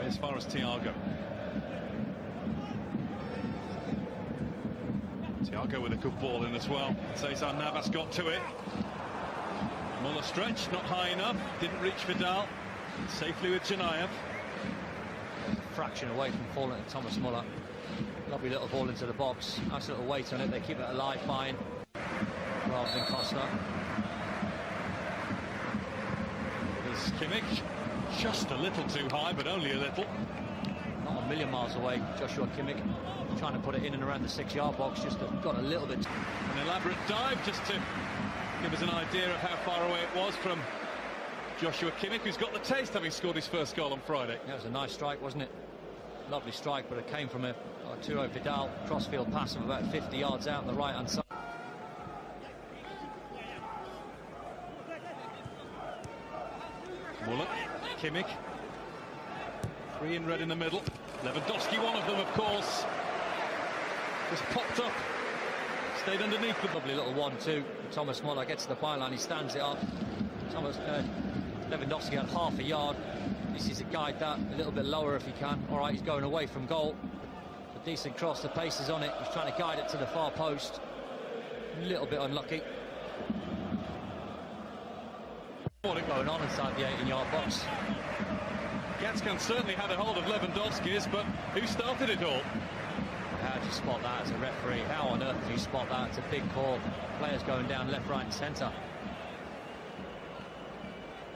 as far as Thiago. Thiago with a good ball in as well. Cesar Navas got to it. Muller stretched, not high enough. Didn't reach Vidal. Safely with Janayev. Fraction away from falling to Thomas Muller. Lovely little ball into the box. Nice little weight on it. They keep it alive fine. Rather than Costa. There's Kimmich. Just a little too high, but only a little. Not a million miles away, Joshua Kimmich. Trying to put it in and around the 6-yard box. Just got a little bit. An elaborate dive just to give us an idea of how far away it was from Joshua Kimmich, who's got the taste, having scored his first goal on Friday. Yeah, it was a nice strike, wasn't it? Lovely strike, but it came from a Arturo Vidal crossfield pass of about 50 yards out on the right-hand side. Muller, Kimmich. 3 in red in the middle. Lewandowski, one of them, of course. Just popped up. Stayed underneath the... Lovely little 1-2. Thomas Muller gets to the byline, he stands it up. Lewandowski had half a yard. This is to guide that a little bit lower if he can. All right, he's going away from goal. A decent cross, the pace is on it. He's trying to guide it to the far post. A little bit unlucky. Going on inside the 18-yard box. Gatskan certainly had a hold of Lewandowski's, but who started it all? How do you spot that as a referee? How on earth do you spot that? It's a big call. Players going down left, right and centre.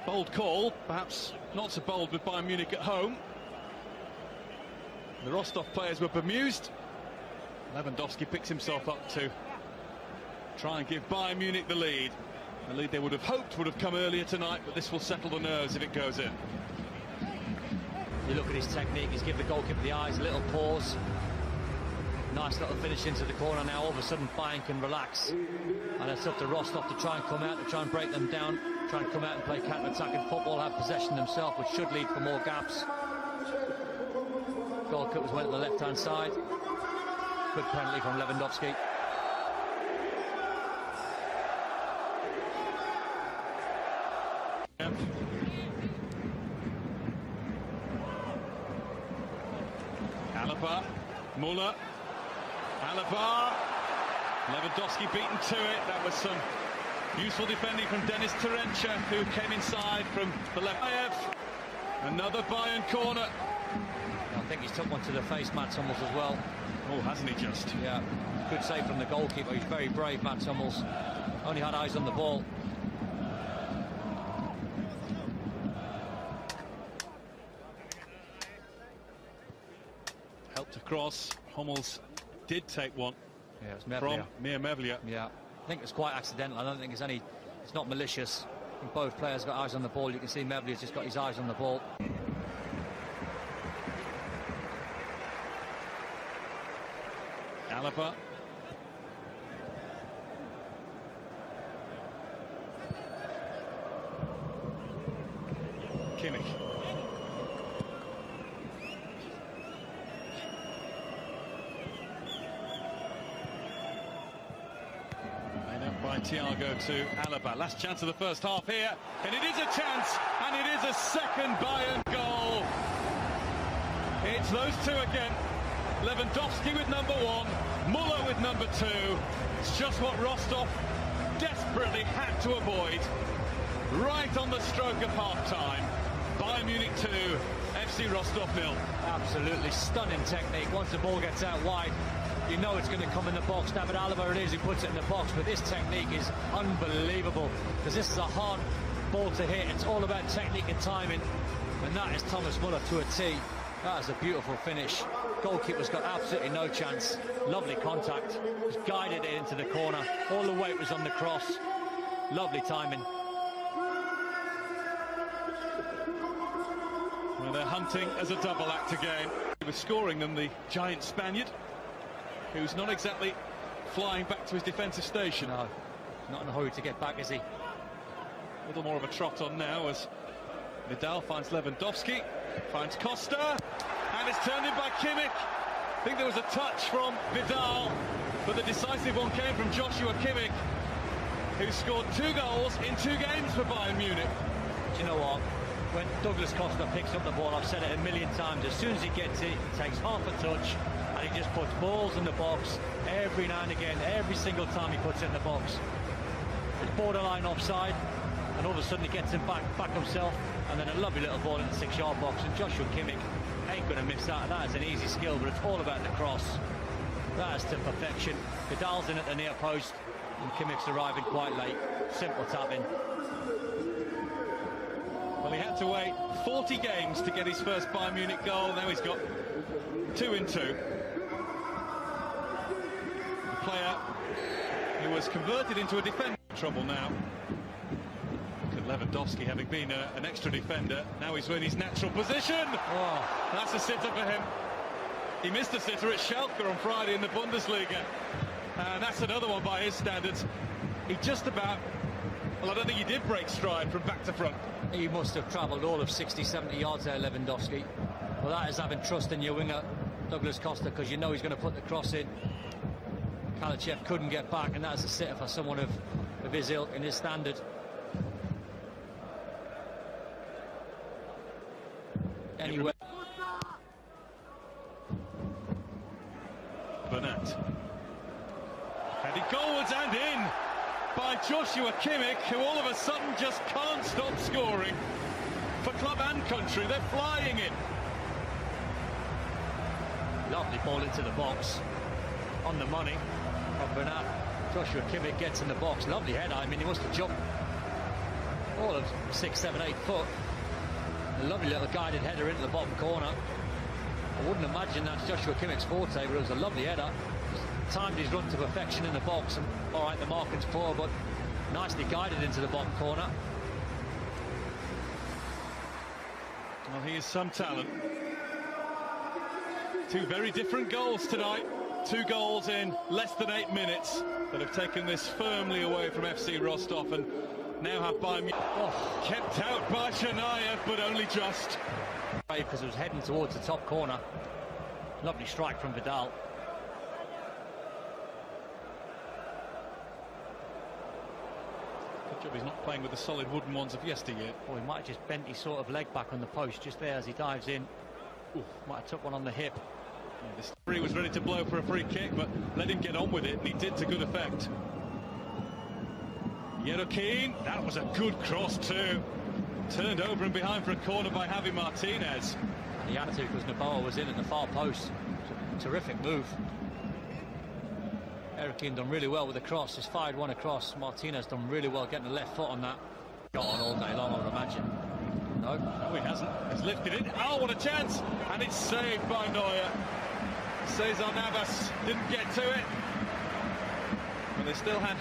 Bold call, perhaps not so bold with Bayern Munich at home. The Rostov players were bemused. Lewandowski picks himself up to try and give Bayern Munich the lead. The lead they would have hoped would have come earlier tonight, but this will settle the nerves if it goes in. You look at his technique, he's given the goalkeeper the eyes, a little pause. Nice little finish into the corner now. All of a sudden Bayern can relax. And it's up to Rostov to try and come out, to try and break them down, try and come out and play counter-attacking football, have possession themselves, which should lead for more gaps. Goalkeepers went to the left-hand side. Good penalty from Lewandowski. Alaba, Muller, Alaba, Lewandowski beaten to it. That was some useful defending from Denis Terencha, who came inside from the left. Another Bayern corner. I think he's took one to the face, Mats Hummels, as well. Oh, hasn't he just? Yeah, good save from the goalkeeper. He's very brave, Mats Hummels. Only had eyes on the ball. Helped across. Hummels did take one. Yeah, it was Mevlia. From Mir Mevlia. Yeah, I think it's quite accidental. I don't think it's any. It's not malicious. I think both players got eyes on the ball. You can see Mevlia's just got his eyes on the ball. Alaba. Kimmich. Made up by Thiago to Alaba. Last chance of the first half here, and it is a chance, and it is a second Bayern goal. It's those two again. Lewandowski with number 1, Muller with number 2. It's just what Rostov desperately had to avoid. Right on the stroke of half-time. Bayern Munich 2, FC Rostov 0. Absolutely stunning technique. Once the ball gets out wide, you know it's going to come in the box. David Alaba it is who puts it in the box, but this technique is unbelievable, because this is a hard ball to hit. It's all about technique and timing, and that is Thomas Muller to a T. That is a beautiful finish. Goalkeeper's got absolutely no chance. Lovely contact. Just guided it into the corner. All the weight was on the cross. Lovely timing. Well, they're hunting as a double act again. He was scoring them, the giant Spaniard, who's not exactly flying back to his defensive station. No, not in a hurry to get back, is he? A little more of a trot on now as Vidal finds Lewandowski, finds Costa, and it's turned in by Kimmich. I think there was a touch from Vidal, but the decisive one came from Joshua Kimmich, who scored 2 goals in 2 games for Bayern Munich. Do you know what? when Douglas Costa picks up the ball, I've said it a million times, as soon as he gets it, he takes half a touch and he just puts balls in the box every now and again, every single time he puts it in the box. It's borderline offside, and all of a sudden he gets him back himself, and then a lovely little ball in the 6-yard box, and Joshua Kimmich ain't going to miss that. That is an easy skill, but it's all about the cross. That is to perfection. Vidal's in at the near post, and Kimmich's arriving quite late. Simple tapping. Well, he had to wait 40 games to get his first Bayern Munich goal. Now he's got 2 in 2. The player who was converted into a defender in trouble now. Lewandowski, having been an extra defender, now he's in his natural position. Oh, that's a sitter for him. He missed a sitter at Schalke on Friday in the Bundesliga, and that's another one by his standards. He just about, well, I don't think he did break stride from back to front. He must have travelled all of 60-70 yards there, Lewandowski. Well, that is having trust in your winger, Douglas Costa, because you know he's going to put the cross in. Kalachev couldn't get back, and that's a sitter for someone of his ilk and his standard. Anyway. Bernat. Headed goalwards and in by Joshua Kimmich, who all of a sudden just can't stop scoring for club and country. They're flying in. Lovely ball into the box. On the money from Bernat. Joshua Kimmich gets in the box. Lovely header. I mean, he must have jumped all of 6, 7, 8 foot. A lovely little guided header into the bottom corner. I wouldn't imagine that's Joshua Kimmich's forte, but it was a lovely header. Timed his run to perfection in the box, and all right, the marking's poor, but nicely guided into the bottom corner. Well, he is some talent. 2 very different goals tonight. 2 goals in less than 8 minutes that have taken this firmly away from FC Rostov, and now have Bayern Munich kept out by Shanayev, but only just. Because it was heading towards the top corner. Lovely strike from Vidal. Good job he's not playing with the solid wooden ones of yesteryear. Oh, he might have just bent his sort of leg back on the post just there as he dives in. Ooh, might have took one on the hip. Yeah, this three was ready to blow for a free kick, but let him get on with it, and he did to good effect. Yerokin, that was a good cross too. Turned over and behind for a corner by Javi Martinez. He had to, because Naboa was in at the far post. Terrific move. Yerokin done really well with the cross. He's fired one across. Martinez done really well getting the left foot on that. Got on all day long, I would imagine. No, he hasn't. He's lifted it. Oh, what a chance! And it's saved by Neuer. Cesar Navas didn't get to it, but they still had